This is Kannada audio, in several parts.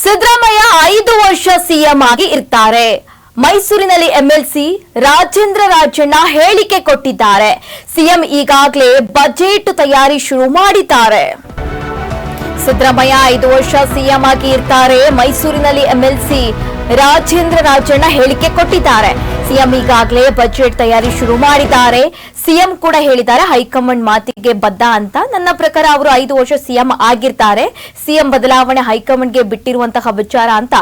ಸಿದ್ದರಾಮಯ್ಯ 5 ವರ್ಷ ಸಿಎಂ ಆಗಿ ಇರ್ತಾರೆ. ಮೈಸೂರಿನಲ್ಲಿ ಎಂಎಲ್ಸಿ ರಾಜೇಂದ್ರ ರಾಜಣ್ಣ ಹೇಳಿಕೆ ಕೊಟ್ಟಿದ್ದಾರೆ. ಸಿಎಂ ಈಗಾಗಲೇ ಬಜೆಟ್ ತಯಾರಿ ಶುರು ಮಾಡಿದ್ದಾರೆ. ಸಿದ್ದರಾಮಯ್ಯ 5 ವರ್ಷ ಸಿಎಂ ಆಗಿ ಇರ್ತಾರೆ. ಮೈಸೂರಿನಲ್ಲಿ ಎಂಎಲ್ಸಿ ರಾಜೇಂದ್ರ ರಾಜಣ್ಣ ಹೇಳಿಕೆ ಕೊಟ್ಟಿದ್ದಾರೆ. ಸಿಎಂ ಈಗಾಗಲೇ ಬಜೆಟ್ ತಯಾರಿ ಶುರು ಮಾಡಿದ್ದಾರೆ. ಸಿಎಂ ಕೂಡ ಹೇಳಿದ್ದಾರೆ, ಹೈಕಮಾಂಡ್ ಮಾತಿಗೆ ಬದ್ಧ ಅಂತ. ನನ್ನ ಪ್ರಕಾರ ಅವರು 5 ವರ್ಷ ಸಿಎಂ ಆಗಿರ್ತಾರೆ. ಸಿಎಂ ಬದಲಾವಣೆ ಹೈಕಮಾಂಡ್ಗೆ ಬಿಟ್ಟಿರುವಂತಹ ವಿಚಾರ ಅಂತ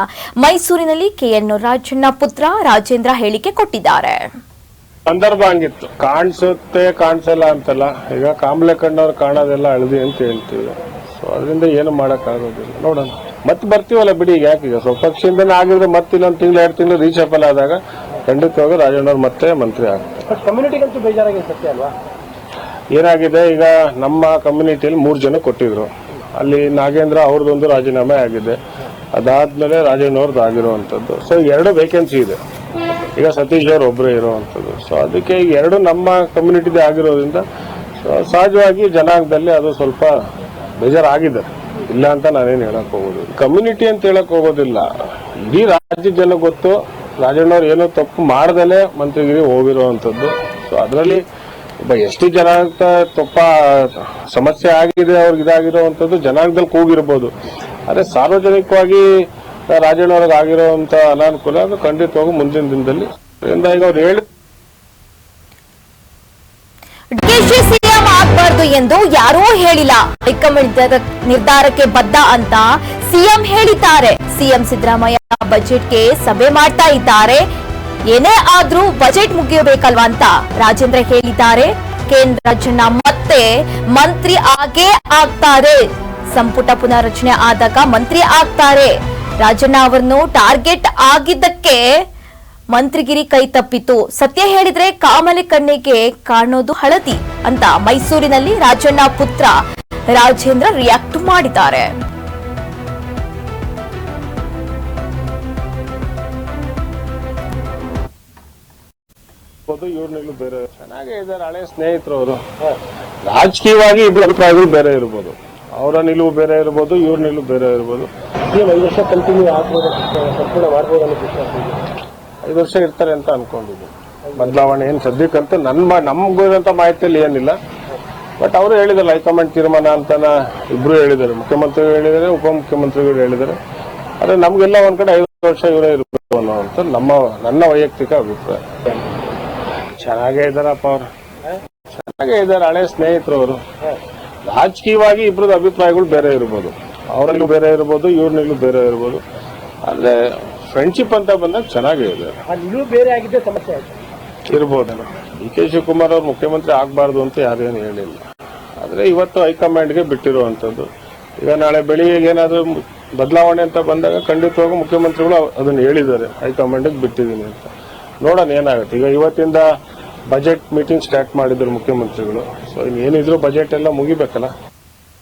ಮೈಸೂರಿನಲ್ಲಿ ಕೆಎನ್ ರಾಜಣ್ಣ ಪುತ್ರ ರಾಜೇಂದ್ರ ಹೇಳಿಕೆ ಕೊಟ್ಟಿದ್ದಾರೆ. ಸಂದರ್ಭ ಹಂಗಿತ್ತು, ಕಾಣಿಸುತ್ತೆ ಕಾಣಿಸಲ್ಲ ಅಂತಲ್ಲ. ಈಗ ಕಾಂಬ್ಳೆ ಕಣ್ಣವ್ರು ಕಾಣೋದೆಲ್ಲ ಹಳದಿ ಅಂತ ಹೇಳ್ತೀವಿ. ಸೊ ಅದರಿಂದ ಏನು ಮಾಡಕ್ಕಾಗೋದಿಲ್ಲ. ನೋಡೋಣ, ಮತ್ತೆ ಬರ್ತೀವಲ್ಲ ಬಿಡಿ. ಈಗ ಯಾಕೀಗ ಸ್ವಪಕ್ಷದಿಂದನೇ ಆಗಿದ್ರೆ ಮತ್ತೆ ಇನ್ನೊಂದು ತಿಂಗಳು 2 ತಿಂಗಳು ರೀಚಫಲ್ ಆದಾಗ ಖಂಡಿತವಾಗಿ ರಾಜಣ್ಣವ್ರು ಮತ್ತೆ ಮಂತ್ರಿ ಆಗ್ತಾರೆ. ಕಮ್ಯುನಿಟಿಗಂತೂ ಬೇಜಾರಾಗಿದೆ, ಸತ್ಯ ಅಲ್ವಾ? ಏನಾಗಿದೆ, ಈಗ ನಮ್ಮ ಕಮ್ಯುನಿಟಿಯಲ್ಲಿ 3 ಜನ ಕೊಟ್ಟಿದ್ರು. ಅಲ್ಲಿ ನಾಗೇಂದ್ರ ಅವ್ರದ್ದೊಂದು ರಾಜೀನಾಮೆ ಆಗಿದೆ. ಅದಾದ್ಮೇಲೆ ರಾಜಣ್ಣವ್ರದ್ದು ಆಗಿರುವಂತದ್ದು. ಸೊ 2 ವೇಕೆನ್ಸಿ ಇದೆ. ಈಗ ಸತೀಶ್ ಅವ್ರು ಒಬ್ಬರೇ ಇರುವಂತದ್ದು. ಸೊ ಅದಕ್ಕೆ ಈಗ 2 ನಮ್ಮ ಕಮ್ಯುನಿಟಿದೇ ಆಗಿರೋದ್ರಿಂದ ಸಹಜವಾಗಿ ಜನಾಂಗದಲ್ಲಿ ಅದು ಸ್ವಲ್ಪ ಬೇಜಾರಾಗಿದೆ. ಇಲ್ಲ ಅಂತ ನಾನೇನು ಹೇಳಕ್ ಹೋಗೋದಿಲ್ಲ, ಕಮ್ಯುನಿಟಿ ಅಂತ ಹೇಳಕ್ ಹೋಗೋದಿಲ್ಲ. ಇಡೀ ರಾಜ್ಯದ ಜನ ಗೊತ್ತು ರಾಜಣ್ಣವ್ರು ಏನೋ ತಪ್ಪು ಮಾಡ್ದಲೇ ಮಂತ್ರಿಗಿರಿ ಹೋಗಿರುವಂತದ್ದು. ಸೊ ಅದರಲ್ಲಿ ಒಬ್ಬ ಎಷ್ಟು ಜನಾಂಗ ತಪ್ಪ ಸಮಸ್ಯೆ ಆಗಿದೆ, ಅವ್ರಿಗೆ ಇದಾಗಿರುವಂತದ್ದು ಜನಾಂಗದಲ್ಲಿ ಕೂಗಿರ್ಬೋದು. ಆದ್ರೆ ಸಾರ್ವಜನಿಕವಾಗಿ ರಾಜಣ್ಣವ್ರಿಗೆ ಆಗಿರುವಂತ ಅನಾನುಕೂಲ ಅದು ಖಂಡಿತವಾಗೂ ಮುಂದಿನ ದಿನದಲ್ಲಿ ಈಗ ಅವ್ರು ಹೇಳಿ ಸಿಎಂ ಆಗಬಾರ್ದು ಎಂದು ಯಾರೂ ಹೇಳಿಲ್ಲ. ಹೈಕಮಾಂಡ್ ನಿರ್ಧಾರಕ್ಕೆ ಬದ್ಧ ಅಂತ ಸಿಎಂ ಹೇಳಿದ್ದಾರೆ. ಸಿಎಂ ಸಿದ್ದರಾಮಯ್ಯ ಬಜೆಟ್ಗೆ ಸಭೆ ಮಾಡ್ತಾ ಇದ್ದಾರೆ. ಏನೇ ಆದ್ರೂ ಬಜೆಟ್ ಮುಗಿಯಬೇಕಲ್ವಾ ಅಂತ ರಾಜೇಂದ್ರ ಹೇಳಿದ್ದಾರೆ. ಕೆಎನ್ ರಾಜಣ್ಣ ಮತ್ತೆ ಮಂತ್ರಿ ಆಗೇ ಆಗ್ತಾರೆ. ಸಂಪುಟ ಪುನರ್ರಚನೆ ಆದಾಗ ಮಂತ್ರಿ ಆಗ್ತಾರೆ. ರಾಜಣ್ಣ ಅವರನ್ನು ಟಾರ್ಗೆಟ್ ಆಗಿದ್ದಕ್ಕೆ ಮಂತ್ರಿಗಿರಿ ಕೈ ತಪ್ಪಿತು. ಸತ್ಯ ಹೇಳಿದ್ರೆ ಕಾಮಲೆ ಕಣ್ಣಿಗೆ ಕಾಣೋದು ಹಳದಿ ಅಂತ ಮೈಸೂರಿನಲ್ಲಿ ರಾಜಣ್ಣ ಪುತ್ರ ರಾಜೇಂದ್ರ ರಿಯಾಕ್ಟ್ ಮಾಡಿದ್ದಾರೆ. ಇವ್ರನ್ನೂ ಬೇರೆ ಚೆನ್ನಾಗೇ ಇದ್ದಾರೆ, ಹಳೆ ಸ್ನೇಹಿತರು ಅವರು. ರಾಜಕೀಯವಾಗಿ ಇಬ್ಬರು ಅಭಿಪ್ರಾಯಗಳು ಬೇರೆ ಇರ್ಬೋದು. ಅವರ ನಿಲುವು ಬೇರೆ ಇರ್ಬೋದು, ಇವ್ರ ನಿಲುವು ಬೇರೆ ಇರ್ಬೋದು. 5 ವರ್ಷ ಕಂಟಿನ್ಯೂ ಆಗ್ಬೋದು, ಸಂಪೂರ್ಣ ಮಾಡ್ಬೋದು ಅನ್ನೋ ವಿಶ್ವಾಸ ಇದೆ. 5 ವರ್ಷ ಇರ್ತಾರೆ ಅಂತ ಅನ್ಕೊಂಡಿದ್ದೆ. ಬದಲಾವಣೆ ಏನ್ ಸದ್ಯಕ್ಕಂತ ನಮ್ಗಿರುವಂತ ಮಾಹಿತಿಯಲ್ಲಿ ಏನಿಲ್ಲ. ಬಟ್ ಅವರು ಹೇಳಿದಾರೆ ಹೈಕಮಾಂಡ್ ತೀರ್ಮಾನ ಅಂತ ಇಬ್ರು ಹೇಳಿದ್ದಾರೆ. ಮುಖ್ಯಮಂತ್ರಿಗಳು ಹೇಳಿದ್ದಾರೆ, ಉಪಮುಖ್ಯಮಂತ್ರಿಗಳು ಹೇಳಿದ್ದಾರೆ. ಆದ್ರೆ ನಮ್ಗೆಲ್ಲ ಒಂದ್ ಕಡೆ 5 ವರ್ಷ ಇವರೇ ಇರಬೇಕು ಅನ್ನೋಂತ ನನ್ನ ವೈಯಕ್ತಿಕ ಅಭಿಪ್ರಾಯ. ಚೆನ್ನಾಗೇ ಇದ್ದಾರಪ್ಪ ಅವ್ರು, ಚೆನ್ನಾಗೇ ಇದ್ದಾರೆ, ಹಳೆ ಸ್ನೇಹಿತರು ಅವರು. ರಾಜಕೀಯವಾಗಿ ಇಬ್ಬರದ ಅಭಿಪ್ರಾಯಗಳು ಬೇರೆ ಇರ್ಬೋದು. ಅವರಲ್ಲೂ ಬೇರೆ ಇರ್ಬೋದು, ಇವ್ರನ್ನೂ ಬೇರೆ ಇರ್ಬೋದು. ಆದ್ರೆ ಫ್ರೆಂಡ್ಶಿಪ್ ಅಂತ ಬಂದಾಗ ಚೆನ್ನಾಗೇ ಇದೆ. ನಿಲುವು ಬೇರೆ ಆಗಿದ್ದೆ ಸಮಸ್ಯೆ ಆಯ್ತು ಇರ್ಬೋದೇನೋ. ಡಿ.ಕೆ. ಶಿವಕುಮಾರ್ ಅವ್ರು ಮುಖ್ಯಮಂತ್ರಿ ಆಗಬಾರ್ದು ಅಂತ ಯಾರೇನು ಹೇಳಿಲ್ಲ. ಆದ್ರೆ ಇವತ್ತು ಹೈಕಮಾಂಡ್ಗೆ ಬಿಟ್ಟಿರುವಂತದ್ದು. ಈಗ ನಾಳೆ ಬೆಳಿಗ್ಗೆ ಏನಾದ್ರೂ ಬದಲಾವಣೆ ಅಂತ ಬಂದಾಗ ಖಂಡಿತವಾಗೂ ಮುಖ್ಯಮಂತ್ರಿಗಳು ಅದನ್ನ ಹೇಳಿದ್ದಾರೆ, ಹೈಕಮಾಂಡ್ಗೆ ಬಿಟ್ಟಿದ್ದೀನಿ ಅಂತ. ನೋಡೋಣ ಏನಾಗುತ್ತೆ. ಈಗ ಇವತ್ತಿಂದ ಬಜೆಟ್ ಮೀಟಿಂಗ್ ಸ್ಟಾರ್ಟ್ ಮಾಡಿದ್ರು ಮುಖ್ಯಮಂತ್ರಿಗಳು. ಸೊ ಏನಿದ್ರು ಬಜೆಟ್ ಎಲ್ಲ ಮುಗಿಬೇಕಲ್ಲ.